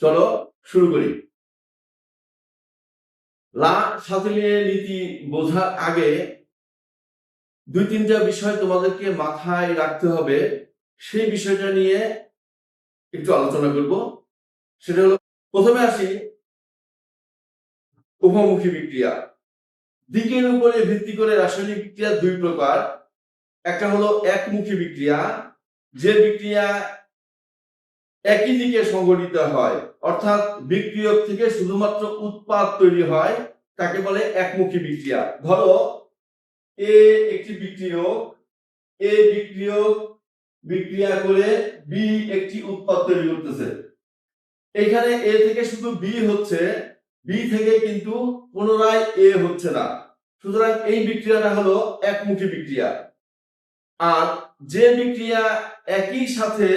চলো শুরু করি। লা সাতিলিয়ে নীতি বোঝার আগে দুই তিনটা বিষয় তোমাদেরকে মাথায় রাখতে হবে। সেই বিষয়টা নিয়ে একটু আলোচনা করব। সেটা হলো, প্রথমে আসি উভমুখী বিক্রিয়া। দিকের উপরে ভিত্তি করে রাসায়নিক বিক্রিয়া দুই প্রকার। একটা হলো একমুখী বিক্রিয়া, যে বিক্রিয়া একই দিকে সংঘটিত হয়, অর্থাৎ বিক্রিয়ক থেকে শুধুমাত্র উৎপাদ তৈরি হয়, তাকে বলে একমুখী বিক্রিয়া। ধরো এ একটি বিক্রিয়ক, এ বিক্রিয়ক বিক্রিয়া করে বি একটি উৎপাদ তৈরি করতেছে। এখানে এ থেকে শুধু বি হচ্ছে, বি থেকে কিন্তু পুনরায় এ হচ্ছে না। সুতরাং এই বিক্রিয়াটা হলো একমুখী বিক্রিয়া। আর যে বিক্রিয়া একই সাথে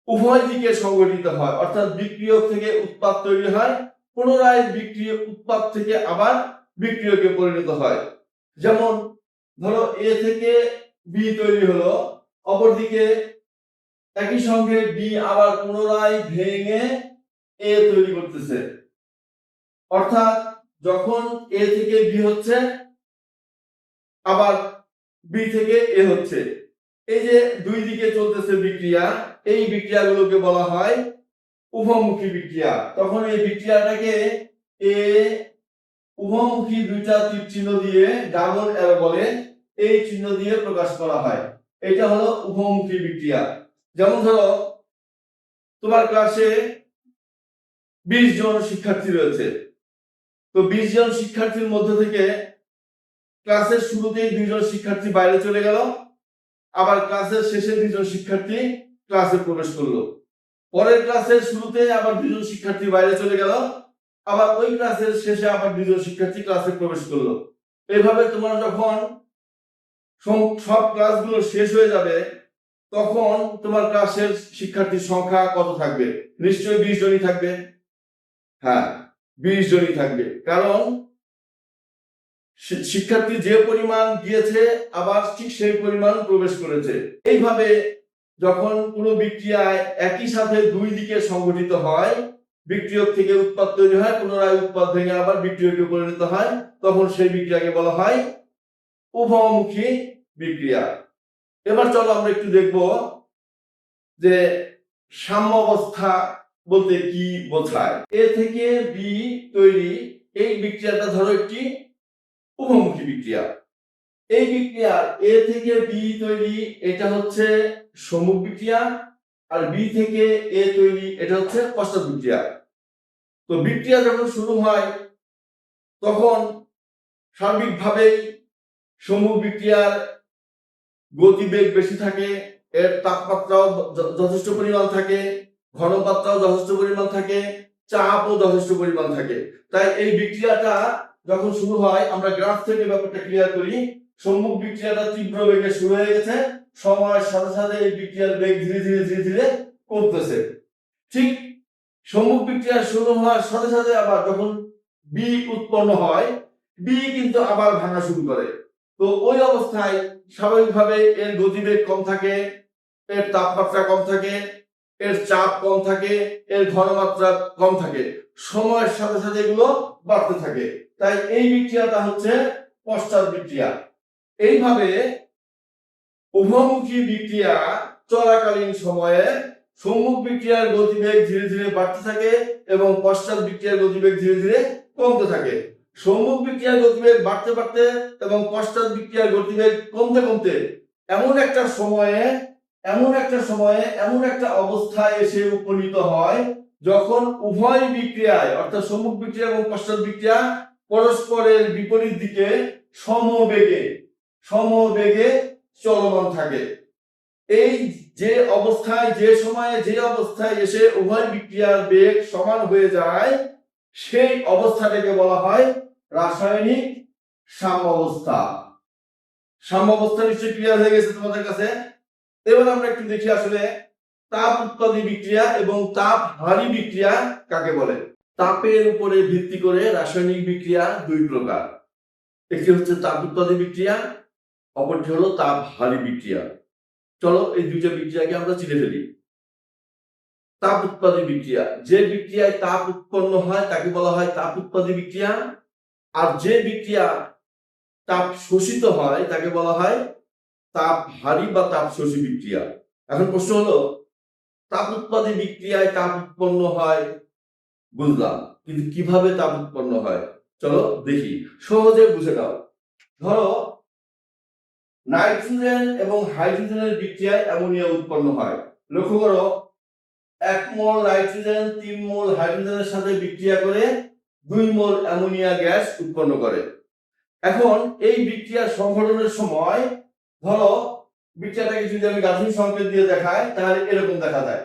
উভয় দিকে সংঘটিত হয়, অর্থাৎ বিক্রিয়ক থেকে উৎপাদ তৈরি হয়, পুনরায় বিক্রিয়ক উৎপাদ থেকে আবার বিক্রিয়কে পরিণত হয়। যেমন ধরো এ থেকে বি তৈরি হলো, অপরদিকে একই সঙ্গে বি আবার পুনরায় ভেঙে এ তৈরি করতেছে। অর্থাৎ যখন এ থেকে বি হচ্ছে, আবার বি থেকে এ হচ্ছে, এই যে দুই দিকে চলতেছে বিক্রিয়া, এই বিক্রিয়াগুলোকে বলা হয় উভমুখী বিক্রিয়া। তখন এই বিক্রিয়াটাকে এ উভমুখী দুইটা তীর চিহ্ন দিয়ে, ডাবল অ্যারো বলে, এই চিহ্ন দিয়ে প্রকাশ করা হয়। এটা হলো উভমুখী বিক্রিয়া। যেমন ধরো তোমার ক্লাসে 20 জন শিক্ষার্থী রয়েছে, তো 20 জন শিক্ষার্থীর মধ্যে থেকে ক্লাসের শুরুতেই 2 জন শিক্ষার্থী বাইরে চলে গেল, আবার ক্লাসের শেষে 2 জন শিক্ষার্থী ক্লাসে প্রবেশ করলো। পরের ক্লাসের শুরুতে আবার 2 জন শিক্ষার্থী বাইরে চলে গেল, আবার ওই ক্লাসের শেষে আবার 2 জন শিক্ষার্থী ক্লাসে প্রবেশ করলো। এইভাবে তোমরা যখন সব ক্লাসগুলো শেষ হয়ে যাবে, তখন তোমার ক্লাসের শিক্ষার্থীর সংখ্যা কত থাকবে? নিশ্চয়ই 20 জনই থাকবে। হ্যাঁ, 20 জনই থাকবে, কারণ শিক্ষার্থী যে পরিমাণ গিয়েছে আবার ঠিক সেই পরিমাণ প্রবেশ করেছে। এইভাবে যখন কোনো বিক্রিয়ায় একই সাথে দুই দিকে সংঘটিত হয়, বিক্রিয়ক থেকে উৎপাদ তৈরি হয়, পুনরায় উৎপাদ ভেঙে আবার বিক্রিয়কে পরিণত হয়, তখন সেই বিক্রিয়াকে বলা হয় উভমুখী বিক্রিয়া। এবার চলো আমরা একটু দেখব যে সাম্যাবস্থা বলতে কি বোঝায়। এ থেকে বি তৈরি এই বিক্রিয়াটা ধরো একটি উভমুখী বিক্রিয়া। এই বিক্রিয়ার এ থেকে বি তৈরি, এটা হচ্ছে সম্মুখ বিক্রিয়া, আর বি থেকে এ তৈরি, এটা হচ্ছে পশ্চাৎ বিক্রিয়া। তো বিক্রিয়া যখন শুরু হয়, তখন সার্বিকভাবেই সম্মুখ বিক্রিয়ার গতিবেগ বেশি থাকে, এর তাপমাত্রাও যথেষ্ট পরিমাণ থাকে, ঘনমাত্রাও যথেষ্ট পরিমাণ থাকে, চাপও যথেষ্ট পরিমাণ থাকে। তাই এই বিক্রিয়াটা যখন শুরু হয়, আমরা গ্রাফ থেকে ব্যাপারটা ক্লিয়ার করি। সম্মুখ বিক্রিয়াটা তীব্র বেগে শুরু হয়ে গেছে, সময়ের সাথে সাথে এই বিক্রিয়ার বেগ ধীরে ধীরে ধীরে ধীরে কমতেছে। ঠিক সম্মুখ বিক্রিয়া শুরু হওয়ার সাথে সাথে আবার যখন বি উৎপন্ন হয়, বি কিন্তু আবার ভাঙা শুরু করে। তো ওই অবস্থায় স্বাভাবিকভাবে এর গতিবেগ কম থাকে, এর তাপমাত্রা কম থাকে, এর চাপ কম থাকে, এর ঘনমাত্রা কম থাকে, সময়ের সাথে সাথে এগুলো বাড়তে থাকে। তাই এই বিক্রিয়াটা হচ্ছে পশ্চাৎ বিক্রিয়া। এইভাবে উভমুখী বিক্রিয়া চলাকালীন সময়ে সম্মুখ বিক্রিয়ার গতিবেগ ধীরে ধীরে বাড়তে থাকে এবং পশ্চাৎ বিক্রিয়ার গতিবেগ ধীরে ধীরে কমতে থাকে। সম্মুখ বিক্রিয়ার গতিবেগ বাড়তে বাড়তে এবং পশ্চাৎ বিক্রিয়ার গতিবেগ কমতে কমতে এমন একটা সময়ে এমন একটা অবস্থায় এসে উপনীত হয়, যখন উভয় বিক্রিয়ায়, অর্থাৎ সম্মুখ বিক্রিয়া এবং পশ্চাৎ বিক্রিয়া পরস্পরের বিপরীত দিকে সমবেগে চলমান থাকে। এই যে অবস্থায়, যে সময়ে, যে অবস্থায় এসে উভয় বিক্রিয়ার বেগ সমান হয়ে যায়, সেই অবস্থাটাকে বলা হয় রাসায়নিক সাম্যাবস্থা। সাম্যাবস্থা নিশ্চয়ই ক্লিয়ার হয়ে গেছে তোমাদের কাছে। এবার আমরা একটু দেখি আসলে তাপ উৎপাদী বিক্রিয়া এবং তাপ হারি বিক্রিয়া কাকে বলে। তাপের উপরে ভিত্তি করে রাসায়নিক বিক্রিয়া দুই প্রকার। একটি হচ্ছে তাপ উৎপাদী বিক্রিয়া, অপরটি হলো তাপ হারি বিক্রিয়া। চলো এই দুইটা বিক্রিয়াকে আমরা চিনে ফেলি। তাপ উৎপাদী বিক্রিয়া, যে বিক্রিয়ায় তাপ উৎপন্ন হয় তাকে বলা হয় তাপ উৎপাদী বিক্রিয়া, আর যে বিক্রিয়া তাপ শোষিত হয় তাকে বলা হয় তাপহারী বা তাপ শোষী বিক্রিয়া। এখন প্রশ্ন হলো, তাপ উৎপাদী বিক্রিয়ায় তাপ উৎপন্ন হয় বুঝলাম, কিন্তু কিভাবে তাপ উৎপন্ন হয় চলো দেখি, সহজে বুঝে নাও। ধরো নাইট্রোজেন এবং হাইড্রোজেনের বিক্রিয়ায় অ্যামোনিয়া উৎপন্ন হয়। লক্ষ্য করো, 1 মোল নাইট্রোজেন 3 মোল হাইড্রোজেনের সাথে বিক্রিয়া করে 2 মোল অ্যামোনিয়া গ্যাস উৎপন্ন করে। এখন এই বিক্রিয়ার সংঘটনের সময় ধরো বিক্রিয়াটাকে যদি আমি গাঠনিক সংকেত দিয়ে দেখাই তাহলে এরকম দেখা যায়।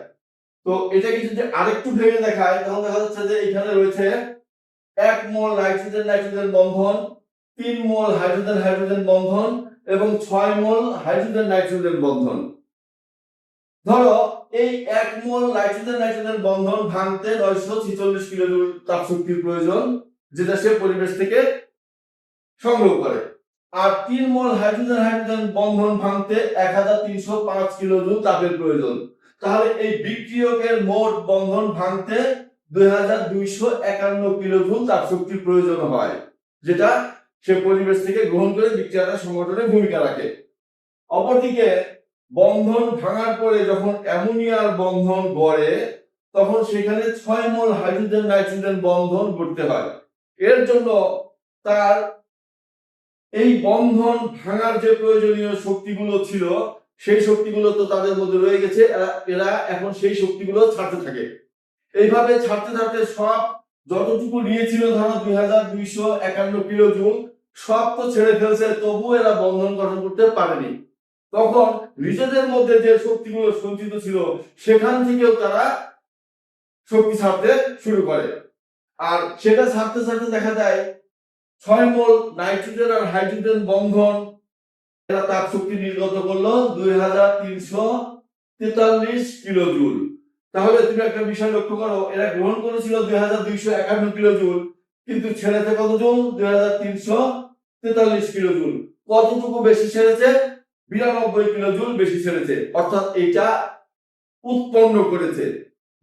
তো এটাকে যদি আরেকটু ভেঙে দেখাই তখন দেখা যাচ্ছে যে এখানে রয়েছে 1 মোল নাইট্রোজেন নাইট্রোজেন বন্ধন, 3 মোল হাইড্রোজেন হাইড্রোজেন বন্ধন এবং 6 মোল হাইড্রোজেন নাইট্রোজেন বন্ধন। ধরো এই 1 মোল নাইট্রোজেন নাইট্রোজেন বন্ধন ভাঙতে 946 কিলোজুল তাপ শক্তির প্রয়োজন, যেটা সে পরিবেশ থেকে সংগ্রহ করে। আর 3 মোল হাইড্রোজেন হাইড্রোজেন বন্ধন ভাঙতে 1305 কিলোজুল তাপের প্রয়োজন। তাহলে এই বিক্রিয়কের মোট বন্ধন ভাঙতে 2251 কিলোজুল তাপ শক্তির প্রয়োজন হয়, যেটা সে পরিবেশ থেকে গ্রহণ করে বিক্রিয়াটা সংগঠনে ভূমিকা রাখে। অপরদিকে বন্ধন ভাঙার পরে যখন অ্যামোনিয়ার বন্ধন গড়ে তখন সেখানে 6 মোল হাইড্রোজেন নাইট্রোজেন বন্ধন করতে হয়। এর জন্য তার এই বন্ধন ভাঙার যে প্রয়োজনীয় শক্তিগুলো ছিল সেই শক্তিগুলো তো তাদের মধ্যে রয়ে গেছে, এরা এখন সেই শক্তিগুলো ছাড়তে থাকে। এইভাবে ছাড়তে ছাড়তে সব যতটুকু নিয়েছিল ধরো 2251 কিলোজুল সব তো ছেড়ে ফেলছে, তবু এরা বন্ধন গঠন করতে পারেনি। তখন নিজেদের মধ্যে যে শক্তিগুলো সঞ্চিত ছিল সেখান থেকেও তারা শক্তি ছাড়তে শুরু করে। আর সেটা ছাড়তে ছাড়তে দেখা যায় 6 মোল নাইট্রোজেন আর হাইড্রোজেন বন্ধন এরা তাপ শক্তি নির্গত করলো 2343 কিলোজুল। তাহলে তুমি একটা বিষয় লক্ষ্য করো, এরা গ্রহণ করেছিল 2251 কিলোজুল, কিন্তু ছেড়েছে কত জুল? 2343 কিলোজুল। কতটুকু বেশি ছেড়েছে? 92 কিলোজুল বেশি ছেড়েছে। অর্থাৎ এটা উৎপন্ন করেছে,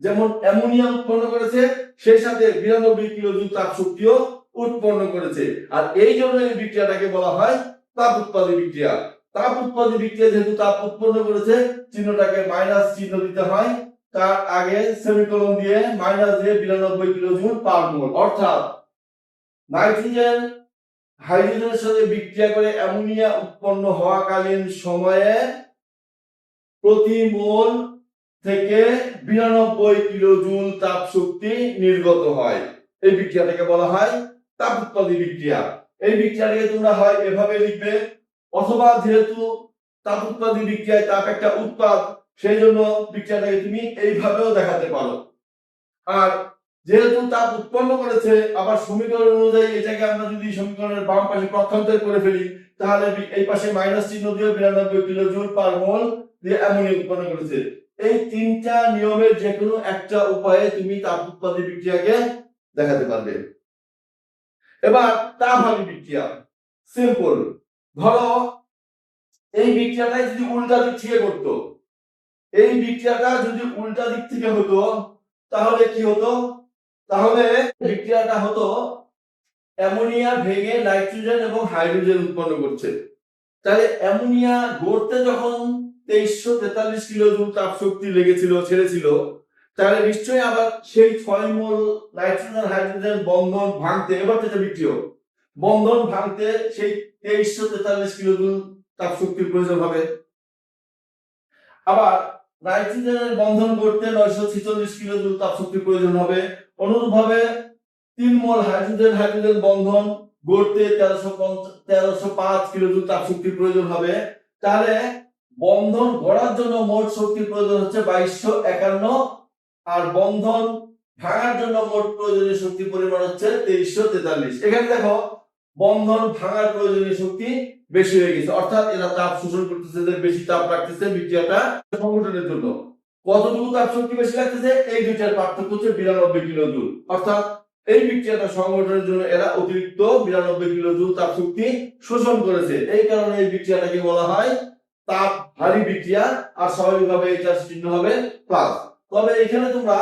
যেমন অ্যামোনিয়া উৎপন্ন করেছে সেই সাথে 92 কিলোজুল তাপ শক্তিও উৎপন্ন করেছে। আর এই জন্য এই বিক্রিয়াটাকে বলা হয় তাপ উৎপাদী বিক্রিয়া। তাপ উৎপাদী বিক্রিয়া যেহেতু তাপ উৎপন্ন করেছে, চিহ্নটাকে মাইনাস চিহ্ন দিতে হয়, তার আগে সেমিকোলন দিয়ে মাইনাস দিয়ে 92 কিলোজুল পার মোল। অর্থাৎ নাইট্রোজেন হাইড্রোজেনের সাথে বিক্রিয়া করে অ্যামোনিয়া উৎপন্ন হওয়াকালীন সময়ে প্রতি মোল থেকে 92 কিলোজুল তাপ শক্তি নির্গত হয়। এই বিক্রিয়াটাকে বলা হয় তাপ উৎপাদী বিক্রিয়া। এই বিক্রিয়াটাকে তোমরা হয় এভাবে লিখবে, অথবা যেহেতু তাপ উৎপাদী বিক্রিয়ায় তাপ একটা উৎপাদ, সেই জন্য বিক্রিয়াটাকে তুমি এইভাবেও দেখাতে পারো। আর যেহেতু তাপ উৎপন্ন করেছে, আবার সমীকরণ অনুযায়ী এটাকে আমরা যদি সমীকরণের বাম পাশে পক্ষান্তর করে ফেলি তাহলে এই পাশে মাইনাস চিহ্ন দিয়ে 92 কিলোজুল পার মোল দিয়ে অ্যামোনিয়া উৎপন্ন করেছে। এই তিনটা নিয়মের যে কোনো একটা উপায়ে তুমি তাপ উৎপাদী বিক্রিয়াকে দেখাতে পারবে। এবার তাপহারী বিক্রিয়া, সিম্পল। ধরো এই বিক্রিয়াটা যদি উল্টা দিক থেকে করতো, এই বিক্রিয়াটা যদি উল্টা দিক থেকে হতো তাহলে কি হতো? তাহলে বিক্রিয়াটা হতো অ্যামোনিয়া ভেঙে নাইট্রোজেন এবং হাইড্রোজেন উৎপন্ন করছে। তাহলে অ্যামোনিয়া গড়তে যখন 2343 কিলোজুল তাপ শক্তি লেগেছিল, ছেড়েছিল, তাহলে নিশ্চয়ই আবার সেই 6 মোল নাইট্রোজেন হাইড্রোজেন বন্ধন ভাঙতে, এবার এটা বিক্রিয় বন্ধন ভাঙতে সেই 2343 কিলোজুল তাপ শক্তির প্রয়োজন হবে। আবার নাইট্রোজেনের বন্ধন করতে 946 কিলোজুল তাপ শক্তির প্রয়োজন হবে। অনুরূপভাবে 3 মোল হাইড্রোজেন হাইড্রোজেন বন্ধন গড়তে 1305 কিলোজুল তাপ শক্তির প্রয়োজন হবে। তাহলে বন্ধন গড়ার জন্য মোট শক্তির প্রয়োজন হচ্ছে 2251, আর বন্ধন ভাঙার জন্য মোট প্রয়োজনীয় শক্তির পরিমাণ হচ্ছে 2343। এখানে দেখো বন্ধন ভাঙার প্রয়োজনীয় শক্তি বেশি হয়ে গেছে, অর্থাৎ এরা তাপ শোষণ করতেছে, বেশি তাপ রাখতেছে বিক্রিয়াটা সংঘটনের জন্য। কতটুকু তাপ শক্তি বেশি লাগতেছে? এই দুইটার পার্থক্য হচ্ছে 92 কিলোজুল। অর্থাৎ এই বিক্রিয়াটা সংঘটনের জন্য এরা অতিরিক্ত 92 কিলোজুল তাপ শক্তি শোষণ করেছে। এই কারণে এই বিক্রিয়াটাকে বলা হয় তাপহারী বিক্রিয়া। আর স্বাভাবিকভাবে এটার চিহ্ন হবে প্লাস। তবে এখানে তোমরা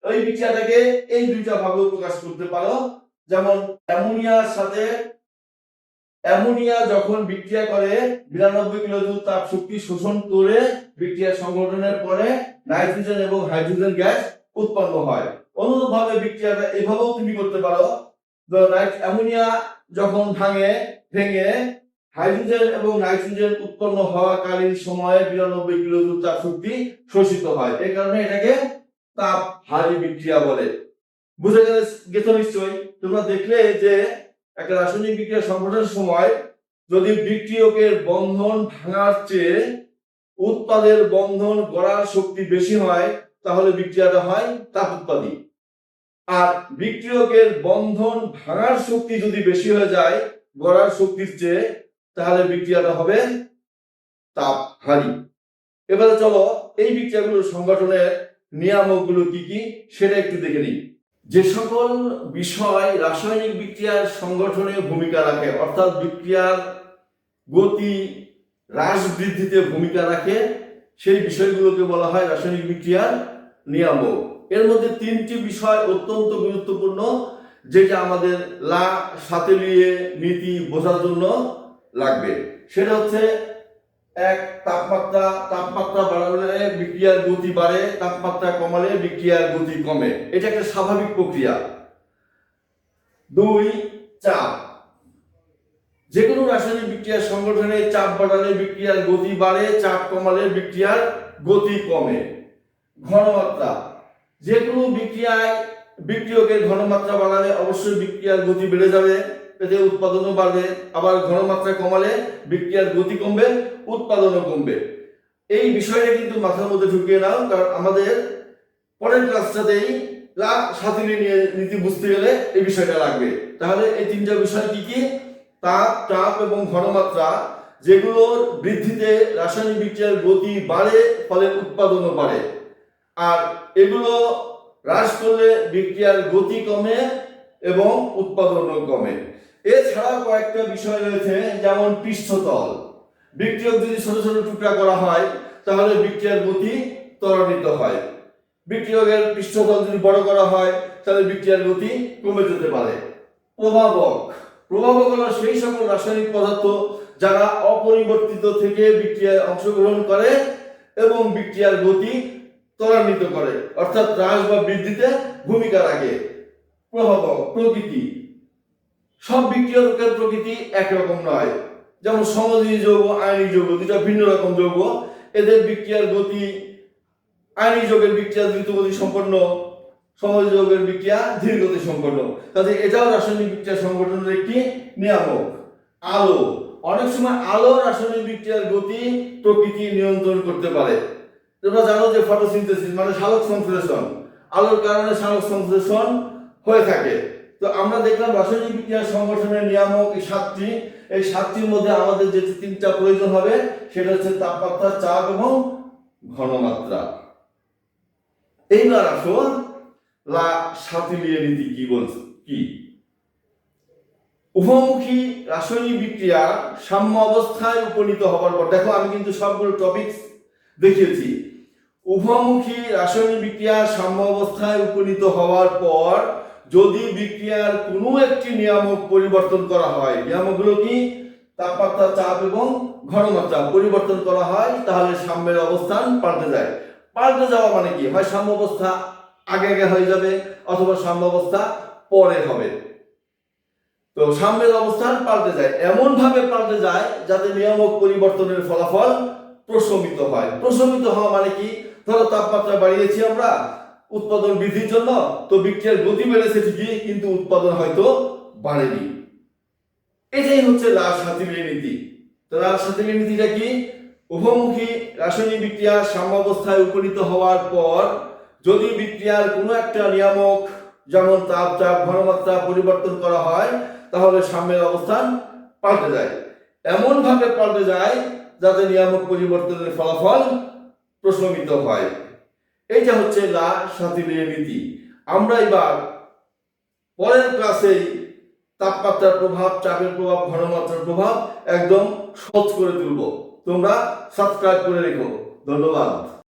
ওই বিক্রিয়াটাকে এই দুইটা ভাবে প্রকাশ করতে পারো। যেমন অ্যামোনিয়া যখন বিক্রিয়া করে 92 কিলোজুল তাপ শক্তি শোষণ করে বিক্রিয়া সংঘটনের পরে নাইট্রোজেন এবং হাইড্রোজেন গ্যাস উৎপন্ন হয়। অনুরূপভাবে বিক্রিয়াটা এভাবেও তুমি করতে পারো। অ্যামোনিয়া যখন ভেঙে হাইড্রোজেন এবং নাইট্রোজেন উৎপন্ন হওয়াকালীন সময়ে 92 কিলোজুল তাপ শক্তি শোষিত হয়। এই কারণে এটাকে তাপহারী বিক্রিয়া বলে। বুঝে গেছো নিশ্চয়ই? তোমরা দেখলে যে একটা রাসায়নিক বিক্রিয়া সংঘটনের সময় যদি বিক্রিয়কের বন্ধন ভাঙার চেয়ে উৎপাদের বন্ধন গড়ার শক্তি বেশি হয় তাহলে বিক্রিয়াটা হয় তাপ উৎপাদী। আর বিক্রিয়কের বন্ধন ভাঙার শক্তি যদি বেশি হয়ে যায় গড়ার শক্তির চেয়ে তাহলে বিক্রিয়াটা হবে তাপহারী। এবারে চলো এই বিক্রিয়াগুলোর সংগঠনের নিয়ামকগুলো কি কি সেটা একটু দেখে নিই। যে সকল বিষয় রাসায়নিক বিক্রিয়ার সংগঠনে ভূমিকা রাখে, অর্থাৎ বিক্রিয়ার গতি হ্রাস বৃদ্ধিতে ভূমিকা রাখে, সেই বিষয়গুলোকে বলা হয় রাসায়নিক বিক্রিয়ার নিয়ামক। এর মধ্যে তিনটি বিষয় অত্যন্ত গুরুত্বপূর্ণ, যেটা আমাদের সাতেলিয়ে নীতি বোঝার জন্য লাগবে। সেটা হচ্ছে এক, তাপমাত্রা বাড়ালে বিক্রিয়ার গতি বাড়ে, তাপমাত্রা কমালে বিক্রিয়ার গতি কমে, এটা একটা স্বাভাবিক প্রক্রিয়া। দুই, চাপ। যে কোনো রাসায়নিক বিক্রিয়ার সংগঠনে চাপ বাড়ালে বিক্রিয়ার গতি বাড়ে, চাপ কমালে বিক্রিয়ার গতি কমে। ঘনমাত্রা। যে কোনো বিক্রিয়কের ঘনমাত্রা বাড়ালে অবশ্যই বিক্রিয়ার গতি বেড়ে যাবে, এতে উৎপাদনও বাড়বে। আবার ঘনমাত্রা কমালে বিক্রিয়ার গতি কমবে, উৎপাদনও কমবে। এই বিষয়টা কিন্তু মাথার মধ্যে ঢুকিয়ে নাও, কারণ আমাদের পরের ক্লাসটাতেই সাতেলিয়ে নীতি বুঝতে গেলে এই বিষয়টা লাগবে। তাহলে এই তিনটা বিষয় কি কি? তাপ এবং ঘনমাত্রা, যেগুলোর বৃদ্ধিতে রাসায়নিক বিক্রিয়ার গতি বাড়ে, ফলে উৎপাদনও বাড়ে। আর এগুলো হ্রাস করলে বিক্রিয়ার গতি কমে এবং উৎপাদনও কমে। এছাড়া কয়েকটা বিষয় রয়েছে, যেমন পৃষ্ঠতল। বিক্রিয়ক যদি ছোট ছোট টুকরা করা হয় তাহলে বিক্রিয়ার গতি ত্বরান্বিত হয়। বিক্রিয়কের পৃষ্ঠতল যদি বড় করা হয় তাহলে বিক্রিয়ার গতি কমে যেতে পারে। প্রভাবক হলো সেই সকল রাসায়নিক পদার্থ যারা অপরিবর্তিত থেকে বিক্রিয়ায় অংশগ্রহণ করে এবং বিক্রিয়ার গতি ত্বরান্বিত করে, অর্থাৎ হ্রাস বা বৃদ্ধিতে ভূমিকা রাখে। প্রভাবক। প্রকৃতি। সব বিক্রিয়কের প্রকৃতি একরকম নয়। যেমন সমযোজী যৌগ, আয়নিক যৌগ, দুটা ভিন্ন রকম যৌগ, এদের বিক্রিয়ার গতি, আয়নিক যৌগের বিক্রিয়া দ্রুতগতি সম্পন্ন, সমযোজী যৌগের বিক্রিয়া ধীর গতি সম্পন্ন। কাজে এটাও রাসায়নিক বিক্রিয়া সংগঠনের একটি নিয়ামক। আলো। অনেক সময় আলো রাসায়নিক বিক্রিয়ার গতি প্রকৃতি নিয়ন্ত্রণ করতে পারে। তোমরা জানো যে ফটোসিনথেসিস মানে সালোক সংশ্লেষণ, আলোর কারণে সালোক সংশ্লেষণ হয়ে থাকে। তো আমরা দেখলাম রাসায়নিক বিক্রিয়া সংগঠনের নিয়ামক এই সাতটির মধ্যে আমাদের যে তিনটা প্রয়োজন হবে সেটা হচ্ছে তাপমাত্রা, চাপ এবং ঘনমাত্রা। এইবার আসো সাতেলিয়ে নীতি কি? উভমুখী রাসায়নিক বিক্রিয়া সাম্য অবস্থায় উপনীত হবার পর, দেখো আমি কিন্তু সবগুলো টপিকস দেখিয়েছি। উভমুখী রাসায়নিক বিক্রিয়া সাম্য অবস্থায় উপনীত হওয়ার পর যদি বিক্রিয়ার কোনো একটি নিয়ামক পরিবর্তন করা হয়, নিয়ামকগুলো কি? তাপমাত্রা, চাপ এবং ঘনমাত্রা পরিবর্তন করা হয়, তাহলে সাম্যের অবস্থান পাল্টে যায়। পাল্টে যাওয়া মানে কি? হয় সাম্য অবস্থা আগে হয়ে যাবে অথবা সাম্য অবস্থা পরে হবে। তো সাম্যের অবস্থান পাল্টে যায়, এমন ভাবে পাল্টে যায় যাতে নিয়ামক পরিবর্তনের ফলাফল প্রশমিত হয়। প্রশমিত হওয়া মানে কি? ধরো তাপমাত্রা বাড়িয়েছি আমরা উৎপাদন বৃদ্ধির জন্য, তো বিক্রিয়ার গতি বেড়েছে ঠিকই, কিন্তু উৎপাদন হয়তো বাড়েনি। এটাই হচ্ছে সাতেলিয়ে নীতি। তো সাতেলিয়ে নীতিটা কি? উভমুখী রাসায়নিক বিক্রিয়া সাম্যাবস্থায় উপনীত হওয়ার পর যদি বিক্রিয়ার কোনো একটা নিয়ামক যেমন তাপ, চাপ, ঘনমাত্রা পরিবর্তন করা হয় তাহলে সাম্যের অবস্থান পাল্টে যায়, এমন ভাবে পাল্টে যায় যাতে নিয়ামক পরিবর্তনের ফলাফল প্রশমিত হয়। এইটা হচ্ছে সাতেলিয়ে নীতি। আমরা এবার পরের ক্লাসে তাপমাত্রার প্রভাব, চাপের প্রভাব, ঘনমাত্রার প্রভাব একদম সহজ করে তুলব। তোমরা সাবস্ক্রাইব করে রেখো। ধন্যবাদ।